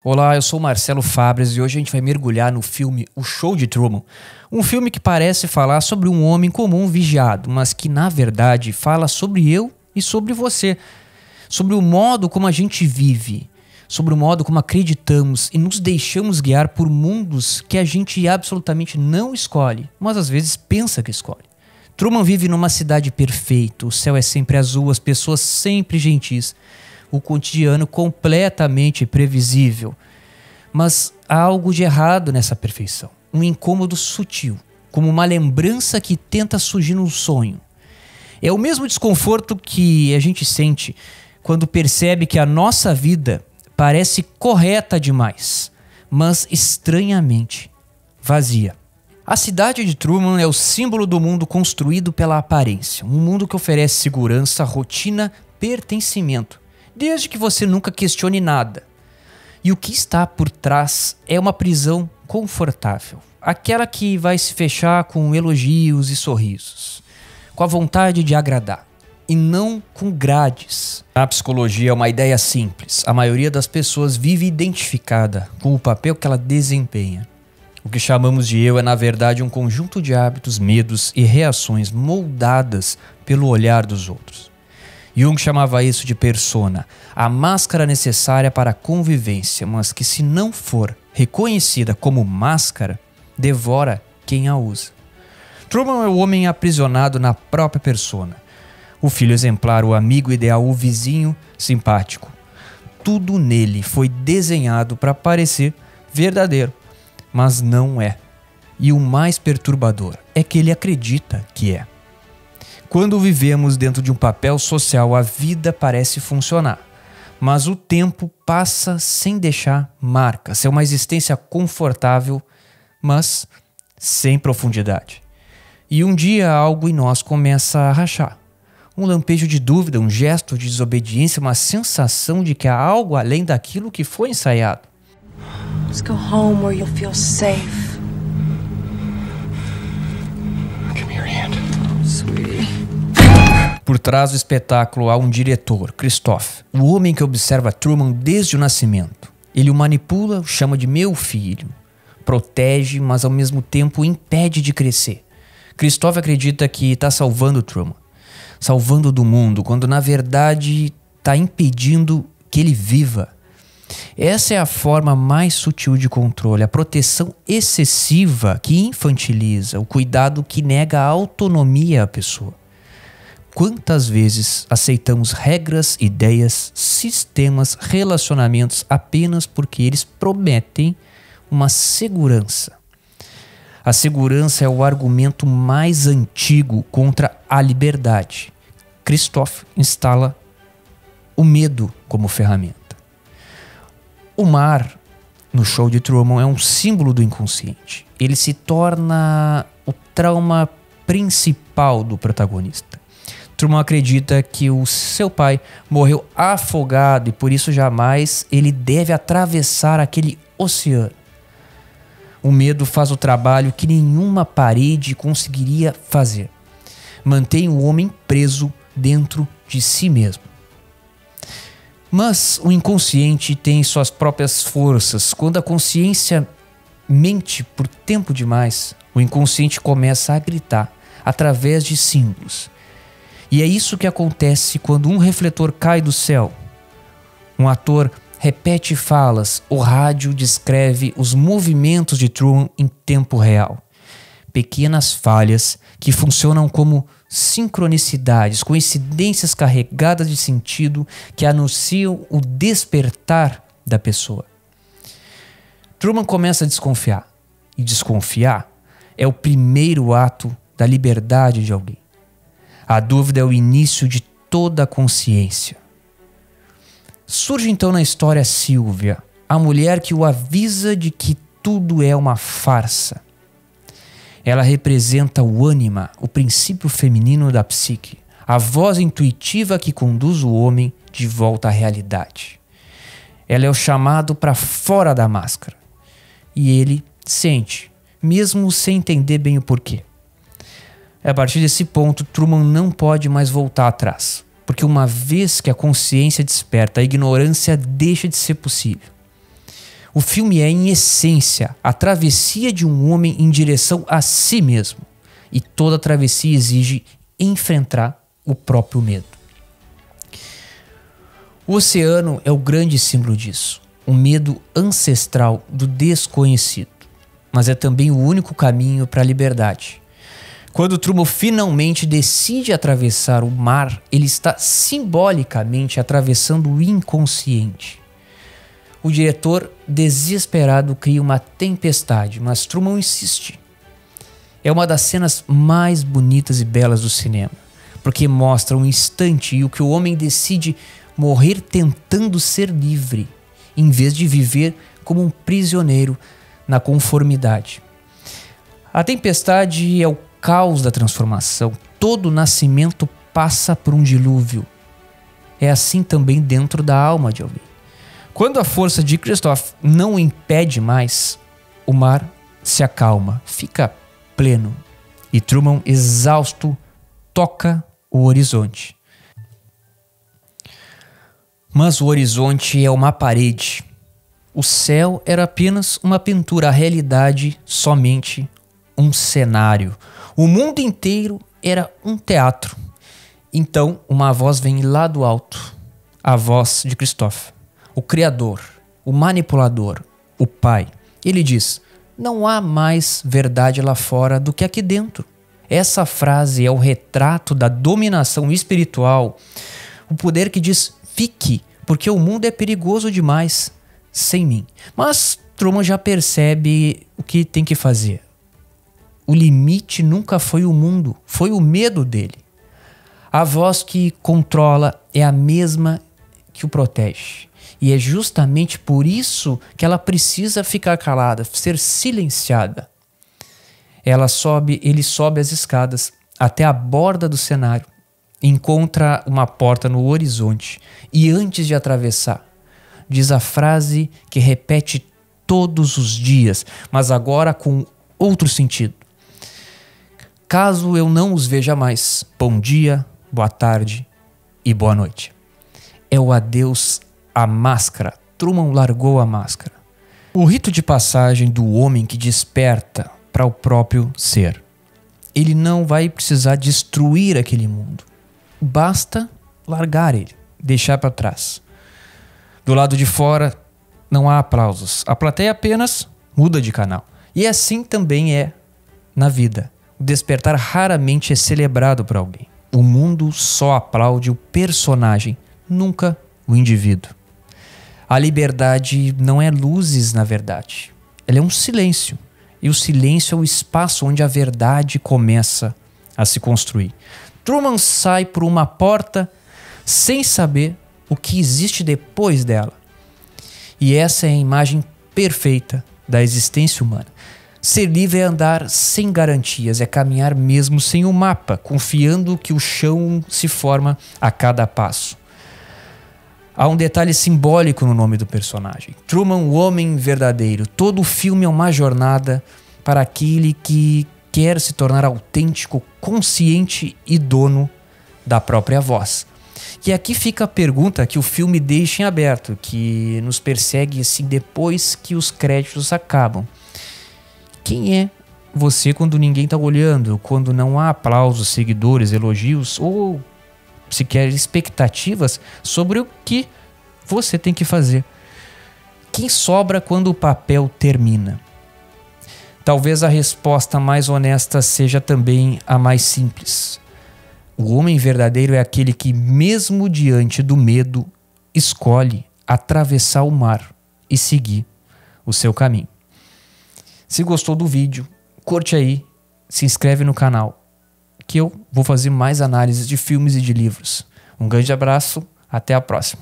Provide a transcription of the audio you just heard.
Olá, eu sou Marcelo Fabres e hoje a gente vai mergulhar no filme O Show de Truman. Um filme que parece falar sobre um homem comum vigiado, mas que na verdade fala sobre eu e sobre você. Sobre o modo como a gente vive, sobre o modo como acreditamos e nos deixamos guiar por mundos que a gente absolutamente não escolhe, mas às vezes pensa que escolhe. Truman vive numa cidade perfeita, o céu é sempre azul, as pessoas sempre gentis. O cotidiano completamente previsível. Mas há algo de errado nessa perfeição. Um incômodo sutil, como uma lembrança que tenta surgir num sonho. É o mesmo desconforto que a gente sente quando percebe que a nossa vida parece correta demais, mas estranhamente vazia. A cidade de Truman é o símbolo do mundo construído pela aparência. Um mundo que oferece segurança, rotina, pertencimento. Desde que você nunca questione nada. E o que está por trás é uma prisão confortável. Aquela que vai se fechar com elogios e sorrisos. Com a vontade de agradar. E não com grades. Na psicologia é uma ideia simples. A maioria das pessoas vive identificada com o papel que ela desempenha. O que chamamos de eu é na verdade um conjunto de hábitos, medos e reações moldadas pelo olhar dos outros. Jung chamava isso de persona, a máscara necessária para a convivência, mas que se não for reconhecida como máscara, devora quem a usa. Truman é o homem aprisionado na própria persona. O filho exemplar, o amigo ideal, o vizinho simpático. Tudo nele foi desenhado para parecer verdadeiro, mas não é. E o mais perturbador é que ele acredita que é. Quando vivemos dentro de um papel social, a vida parece funcionar. Mas o tempo passa sem deixar marcas. É uma existência confortável, mas sem profundidade. E um dia algo em nós começa a rachar. Um lampejo de dúvida, um gesto de desobediência, uma sensação de que há algo além daquilo que foi ensaiado. Let's go home where you'll feel safe. Give me your hand. Sweetie. Por trás do espetáculo há um diretor, Christoph, o homem que observa Truman desde o nascimento. Ele o manipula, o chama de meu filho. Protege, mas ao mesmo tempo impede de crescer. Christoph acredita que está salvando Truman. Salvando do mundo, quando na verdade está impedindo que ele viva. Essa é a forma mais sutil de controle, a proteção excessiva que infantiliza, o cuidado que nega a autonomia à pessoa. Quantas vezes aceitamos regras, ideias, sistemas, relacionamentos apenas porque eles prometem uma segurança? A segurança é o argumento mais antigo contra a liberdade. Christoph instala o medo como ferramenta. O mar, no Show de Truman, é um símbolo do inconsciente. Ele se torna o trauma principal do protagonista. Truman acredita que o seu pai morreu afogado e por isso jamais ele deve atravessar aquele oceano. O medo faz o trabalho que nenhuma parede conseguiria fazer. Mantém o homem preso dentro de si mesmo. Mas o inconsciente tem suas próprias forças. Quando a consciência mente por tempo demais, o inconsciente começa a gritar através de símbolos. E é isso que acontece quando um refletor cai do céu. Um ator repete falas, o rádio descreve os movimentos de Truman em tempo real. Pequenas falhas que funcionam como sincronicidades, coincidências carregadas de sentido que anunciam o despertar da pessoa. Truman começa a desconfiar. E desconfiar é o primeiro ato da liberdade de alguém. A dúvida é o início de toda a consciência. Surge então na história Sylvia, a mulher que o avisa de que tudo é uma farsa. Ela representa o ânima, o princípio feminino da psique, a voz intuitiva que conduz o homem de volta à realidade. Ela é o chamado para fora da máscara. E ele sente, mesmo sem entender bem o porquê. A partir desse ponto, Truman não pode mais voltar atrás, porque uma vez que a consciência desperta, a ignorância deixa de ser possível. O filme é, em essência, a travessia de um homem em direção a si mesmo. E toda travessia exige enfrentar o próprio medo. O oceano é o grande símbolo disso. Um medo ancestral do desconhecido. Mas é também o único caminho para a liberdade. Quando Truman finalmente decide atravessar o mar, ele está simbolicamente atravessando o inconsciente. O diretor, desesperado, cria uma tempestade, mas Truman insiste. É uma das cenas mais bonitas e belas do cinema, porque mostra um instante em que o homem decide morrer tentando ser livre, em vez de viver como um prisioneiro na conformidade. A tempestade é o caos da transformação. Todo nascimento passa por um dilúvio. É assim também dentro da alma de alguém. Quando a força de Christof não o impede mais, o mar se acalma, fica pleno. E Truman, exausto, toca o horizonte. Mas o horizonte é uma parede. O céu era apenas uma pintura, a realidade somente um cenário. O mundo inteiro era um teatro. Então, uma voz vem lá do alto. A voz de Christof, o criador, o manipulador, o pai. Ele diz: não há mais verdade lá fora do que aqui dentro. Essa frase é o retrato da dominação espiritual. O poder que diz: fique, porque o mundo é perigoso demais sem mim. Mas Truman já percebe o que tem que fazer. O limite nunca foi o mundo, foi o medo dele. A voz que controla é a mesma que o protege. E é justamente por isso que ela precisa ficar calada, ser silenciada. Ele sobe as escadas até a borda do cenário, encontra uma porta no horizonte e, antes de atravessar, diz a frase que repete todos os dias, mas agora com outro sentido. Caso eu não os veja mais, bom dia, boa tarde e boa noite. É o adeus à máscara. Truman largou a máscara. O rito de passagem do homem que desperta para o próprio ser. Ele não vai precisar destruir aquele mundo. Basta largar ele, deixar para trás. Do lado de fora não há aplausos. A plateia apenas muda de canal. E assim também é na vida. O despertar raramente é celebrado por alguém. O mundo só aplaude o personagem, nunca o indivíduo. A liberdade não é luzes, na verdade. Ela é um silêncio. E o silêncio é o espaço onde a verdade começa a se construir. Truman sai por uma porta sem saber o que existe depois dela. E essa é a imagem perfeita da existência humana. Ser livre é andar sem garantias, é caminhar mesmo sem o mapa, confiando que o chão se forma a cada passo. Há um detalhe simbólico no nome do personagem. Truman, o homem verdadeiro. Todo o filme é uma jornada para aquele que quer se tornar autêntico, consciente e dono da própria voz. E aqui fica a pergunta que o filme deixa em aberto, que nos persegue assim depois que os créditos acabam. Quem é você quando ninguém está olhando, quando não há aplausos, seguidores, elogios ou sequer expectativas sobre o que você tem que fazer? Quem sobra quando o papel termina? Talvez a resposta mais honesta seja também a mais simples. O homem verdadeiro é aquele que, mesmo diante do medo, escolhe atravessar o mar e seguir o seu caminho. Se gostou do vídeo, curte aí, se inscreve no canal, que eu vou fazer mais análises de filmes e de livros. Um grande abraço, até a próxima.